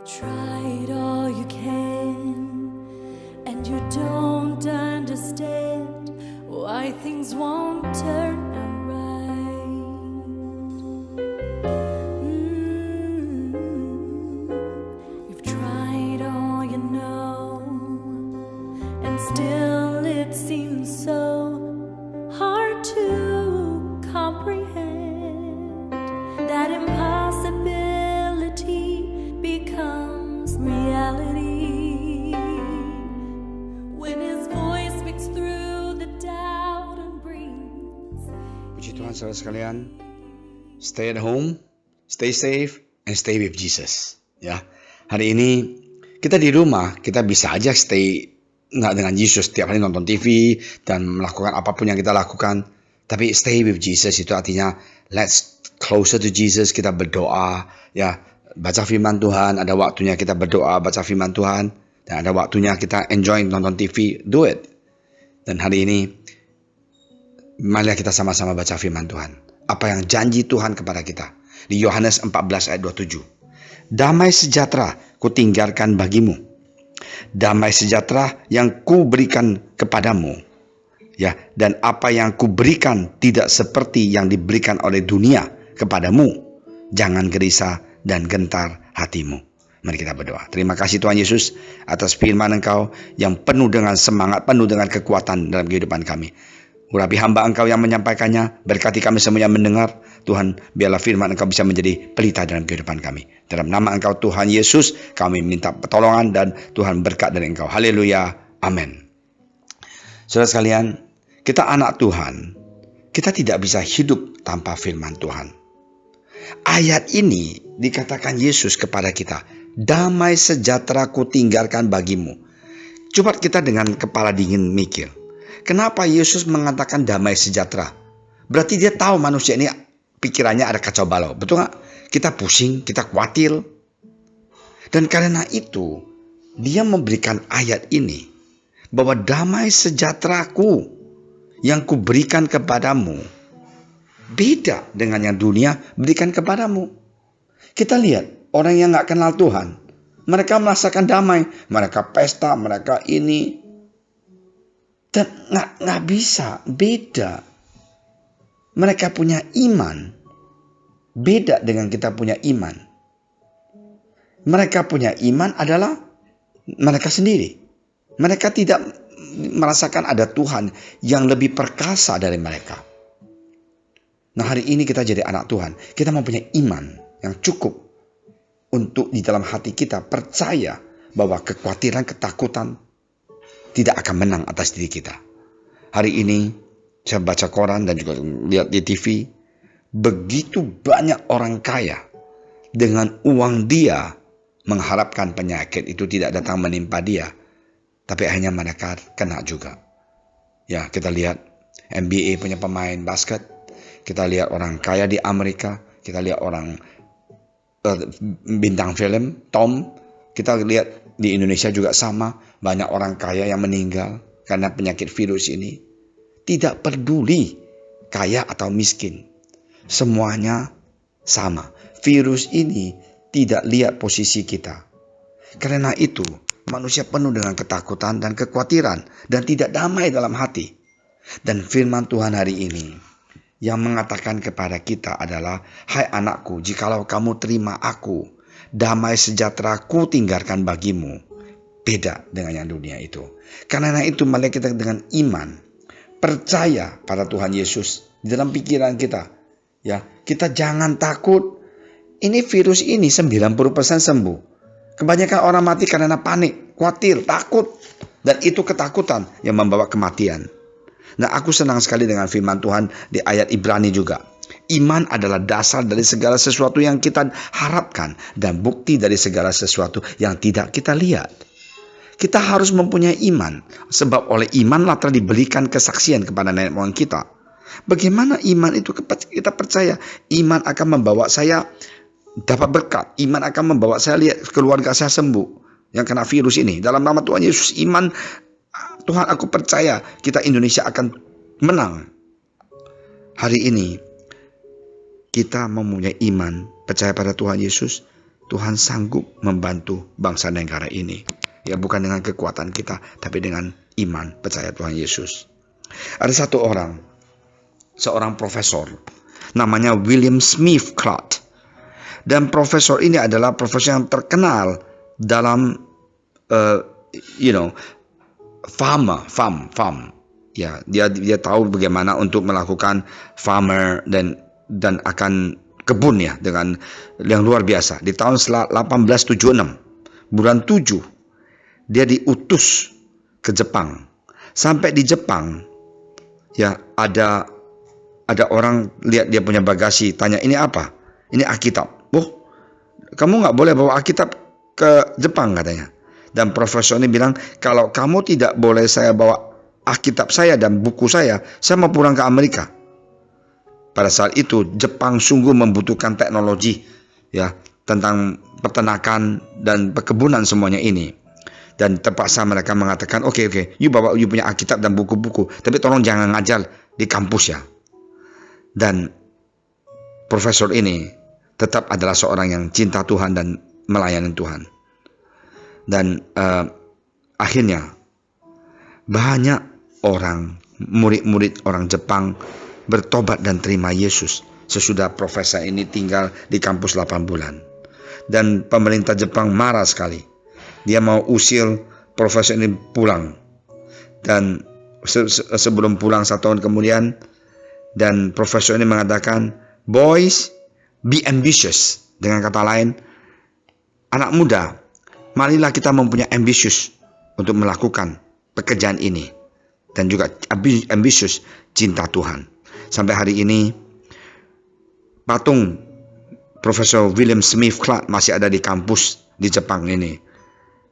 tried all you can, and you don't understand why things won't turn out right. You've tried all you know, and still it seems so hard to comprehend that impossibility becomes reality when His voice speaks through the doubt and brings. Puji Tuhan saudara sekalian, stay at home, stay safe, and stay with Jesus. Ya, hari ini kita di rumah, kita bisa aja stay nggak dengan Yesus, setiap hari nonton TV dan melakukan apapun yang kita lakukan. Tapi stay with Jesus itu artinya let's closer to Jesus, kita berdoa, ya, baca firman Tuhan, ada waktunya kita berdoa, baca firman Tuhan, dan ada waktunya kita enjoy nonton TV, do it. Dan hari ini, marilah kita sama-sama baca firman Tuhan. Apa yang janji Tuhan kepada kita. Di Yohanes 14 ayat 27. Damai sejahtera kutinggalkan bagimu. Damai sejahtera yang kuberikan kepadamu. Ya, dan apa yang kuberikan tidak seperti yang diberikan oleh dunia kepadamu. Jangan gelisah dan gentar hatimu. Mari kita berdoa. Terima kasih Tuhan Yesus atas firman Engkau yang penuh dengan semangat, penuh dengan kekuatan dalam kehidupan kami. Urapi hamba Engkau yang menyampaikannya, berkati kami semua yang mendengar. Tuhan, biarlah firman Engkau bisa menjadi pelita dalam kehidupan kami. Dalam nama Engkau Tuhan Yesus, kami minta pertolongan dan Tuhan berkat dari Engkau. Haleluya. Amin. Saudara sekalian, kita anak Tuhan, kita tidak bisa hidup tanpa firman Tuhan. Ayat ini dikatakan Yesus kepada kita, damai sejahtera kutinggalkan bagimu. Coba kita dengan kepala dingin mikir, kenapa Yesus mengatakan damai sejahtera? Berarti dia tahu manusia ini pikirannya ada kacau balau, betul nggak? Kita pusing, kita khawatir. Dan karena itu, dia memberikan ayat ini, bahwa damai sejahteraku yang kuberikan kepadamu beda dengan yang dunia berikan kepadamu. Kita lihat orang yang gak kenal Tuhan, mereka merasakan damai, mereka pesta, mereka ini, dan gak bisa, beda. Mereka punya iman, beda dengan kita punya iman. Mereka punya iman adalah mereka sendiri. Mereka tidak merasakan ada Tuhan yang lebih perkasa dari mereka. Nah, hari ini kita jadi anak Tuhan. Kita mempunyai iman yang cukup untuk di dalam hati kita percaya bahwa kekhawatiran, ketakutan tidak akan menang atas diri kita. Hari ini saya baca koran dan juga lihat di TV, begitu banyak orang kaya dengan uang dia mengharapkan penyakit itu tidak datang menimpa dia. Tapi akhirnya mereka kena juga. Ya, kita lihat NBA punya pemain basket. Kita lihat orang kaya di Amerika. Kita lihat orang bintang film, Tom. Kita lihat di Indonesia juga sama. Banyak orang kaya yang meninggal karena penyakit virus ini. Tidak peduli kaya atau miskin. Semuanya sama. Virus ini tidak lihat posisi kita. Karena itu, manusia penuh dengan ketakutan dan kekhawatiran dan tidak damai dalam hati. Dan firman Tuhan hari ini yang mengatakan kepada kita adalah, hai anakku, jikalau kamu terima aku, damai sejahtera ku tinggalkan bagimu. Beda dengan yang dunia itu. Karena itu mari kita dengan iman, percaya pada Tuhan Yesus di dalam pikiran kita. Ya, kita jangan takut. Ini virus ini 90% sembuh. Kebanyakan orang mati karena panik, khawatir, takut. Dan itu ketakutan yang membawa kematian. Nah, aku senang sekali dengan firman Tuhan di ayat Ibrani juga. Iman adalah dasar dari segala sesuatu yang kita harapkan dan bukti dari segala sesuatu yang tidak kita lihat. Kita harus mempunyai iman, sebab oleh imanlah telah diberikan kesaksian kepada nenek moyang kita. Bagaimana iman itu kita percaya? Iman akan membawa saya dapat berkat. Iman akan membawa saya lihat keluarga saya sembuh yang kena virus ini. Dalam nama Tuhan Yesus, iman Tuhan, aku percaya kita Indonesia akan menang. Hari ini kita mempunyai iman, percaya pada Tuhan Yesus, Tuhan sanggup membantu bangsa negara ini. Ya, bukan dengan kekuatan kita, tapi dengan iman percaya Tuhan Yesus. Ada satu orang, seorang profesor, namanya William Smith Clark. Dan profesor ini adalah profesor yang terkenal dalam farm. Ya, dia tahu bagaimana untuk melakukan farmer dan akan kebun ya dengan yang luar biasa. Di tahun 1876, bulan 7, dia diutus ke Jepang. Sampai di Jepang, ya ada orang lihat dia punya bagasi, tanya, ini apa? Ini Alkitab. Kamu nggak boleh bawa Alkitab ke Jepang katanya. Dan profesor ini bilang, kalau kamu tidak boleh saya bawa Alkitab saya dan buku saya mau pulang ke Amerika. Pada saat itu Jepang sungguh membutuhkan teknologi ya tentang peternakan dan perkebunan semuanya ini. Dan terpaksa mereka mengatakan, oke, you bawa you punya Alkitab dan buku-buku, tapi tolong jangan ngajar di kampus ya. Dan profesor ini tetap adalah seorang yang cinta Tuhan dan melayani Tuhan. Dan akhirnya banyak orang, murid-murid orang Jepang bertobat dan terima Yesus sesudah profesor ini tinggal di kampus 8 bulan. Dan pemerintah Jepang marah sekali. Dia mau usir profesor ini pulang. Dan sebelum pulang 1 tahun kemudian, dan profesor ini mengatakan, boys, be ambitious. Dengan kata lain, anak muda, marilah kita mempunyai ambisius untuk melakukan pekerjaan ini. Dan juga ambisius cinta Tuhan. Sampai hari ini, patung Profesor William Smith Clark masih ada di kampus di Jepang ini.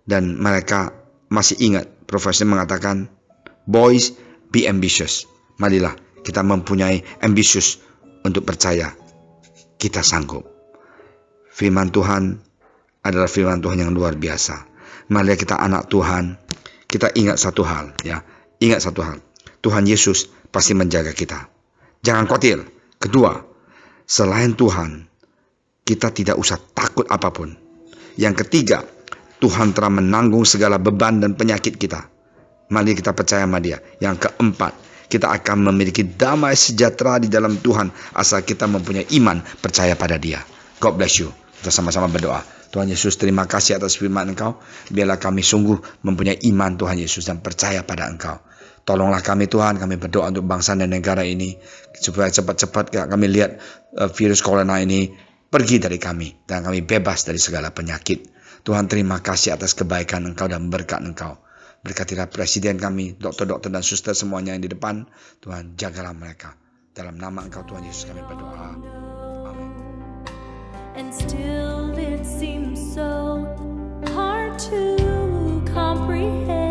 Dan mereka masih ingat, profesor mengatakan, boys, be ambitious. Marilah kita mempunyai ambisius untuk percaya kita sanggup. Firman Tuhan adalah firman Tuhan yang luar biasa. Marilah kita anak Tuhan, kita ingat satu hal ya. Ingat satu hal, Tuhan Yesus pasti menjaga kita. Jangan khawatir. Kedua, selain Tuhan, kita tidak usah takut apapun. Yang ketiga, Tuhan telah menanggung segala beban dan penyakit kita. Mari kita percaya sama Dia. Yang keempat, kita akan memiliki damai sejahtera di dalam Tuhan asal kita mempunyai iman percaya pada Dia. God bless you. Kita sama-sama berdoa. Tuhan Yesus, terima kasih atas firman Engkau. Biarlah kami sungguh mempunyai iman Tuhan Yesus dan percaya pada Engkau. Tolonglah kami Tuhan, kami berdoa untuk bangsa dan negara ini. Supaya cepat-cepat kami lihat virus corona ini pergi dari kami. Dan kami bebas dari segala penyakit. Tuhan, terima kasih atas kebaikan Engkau dan berkat Engkau. Berkatilah presiden kami, dokter-dokter dan suster semuanya yang di depan. Tuhan, jagalah mereka. Dalam nama Engkau Tuhan Yesus kami berdoa. Amin. And still it seems so hard to comprehend.